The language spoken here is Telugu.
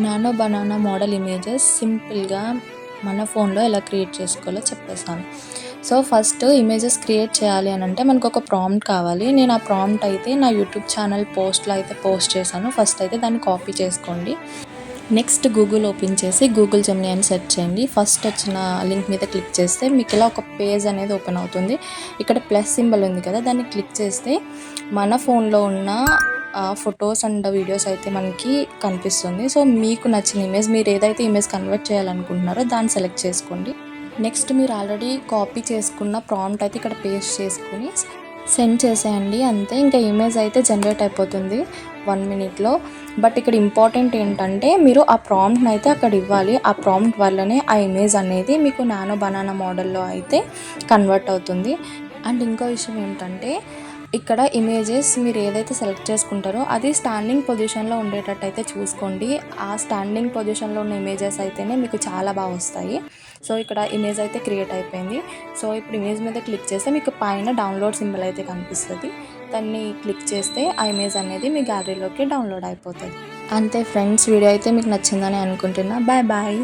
నానో బనానా మోడల్ ఇమేజెస్ సింపుల్గా మన ఫోన్లో ఎలా క్రియేట్ చేసుకోవాలో చెప్పేసాను. సో ఫస్ట్ ఇమేజెస్ క్రియేట్ చేయాలి అని అంటే మనకు ఒక ప్రాంప్ట్ కావాలి. నేను ఆ ప్రాంప్ట్ అయితే నా యూట్యూబ్ ఛానల్ పోస్ట్లో అయితే పోస్ట్ చేశాను. ఫస్ట్ అయితే దాన్ని కాపీ చేసుకోండి. నెక్స్ట్ గూగుల్ ఓపెన్ చేసి గూగుల్ జెమినీ అని సెర్చ్ చేయండి. ఫస్ట్ వచ్చిన లింక్ మీద క్లిక్ చేస్తే మీకు ఇలా ఒక పేజ్ అనేది ఓపెన్ అవుతుంది. ఇక్కడ ప్లస్ సింబల్ ఉంది కదా, దాన్ని క్లిక్ చేస్తే మన ఫోన్లో ఉన్న ఫొటోస్ అండ్ వీడియోస్ అయితే మనకి కనిపిస్తుంది. సో మీకు నచ్చిన ఇమేజ్, మీరు ఏదైతే ఇమేజ్ కన్వర్ట్ చేయాలనుకుంటున్నారో దాన్ని సెలెక్ట్ చేసుకోండి. నెక్స్ట్ మీరు ఆల్రెడీ కాపీ చేసుకున్న ప్రాంప్ట్ అయితే ఇక్కడ పేస్ట్ చేసుకుని సెండ్ చేసేయండి. అంతే, ఇంకా ఇమేజ్ అయితే జనరేట్ అయిపోతుంది 1 మినిట్లో. బట్ ఇక్కడ ఇంపార్టెంట్ ఏంటంటే మీరు ఆ ప్రాంప్ట్ని అయితే అక్కడ ఇవ్వాలి. ఆ ప్రాంప్ట్ వల్లనే ఆ ఇమేజ్ అనేది మీకు నానో బనానా మోడల్లో అయితే కన్వర్ట్ అవుతుంది. అండ్ ఇంకో విషయం ఏంటంటే ఇక్కడ ఇమేజెస్ మీరు ఏదైతే సెలెక్ట్ చేసుకుంటారో అది స్టాండింగ్ పొజిషన్లో ఉండేటట్టు అయితే చూసుకోండి. ఆ స్టాండింగ్ పొజిషన్లో ఉన్న ఇమేజెస్ అయితేనే మీకు చాలా బాగా వస్తాయి. సో ఇక్కడ ఇమేజ్ అయితే క్రియేట్ అయిపోయింది. సో ఇప్పుడు ఇమేజ్ మీద క్లిక్ చేస్తే మీకు పైన డౌన్లోడ్ సింబల్ అయితే కనిపిస్తుంది. దాన్ని క్లిక్ చేస్తే ఆ ఇమేజ్ అనేది మీ గ్యాలరీలోకి డౌన్లోడ్ అయిపోతుంది. అంతే ఫ్రెండ్స్, వీడియో అయితే మీకు నచ్చిందని అనుకుంటున్నా. Bye bye.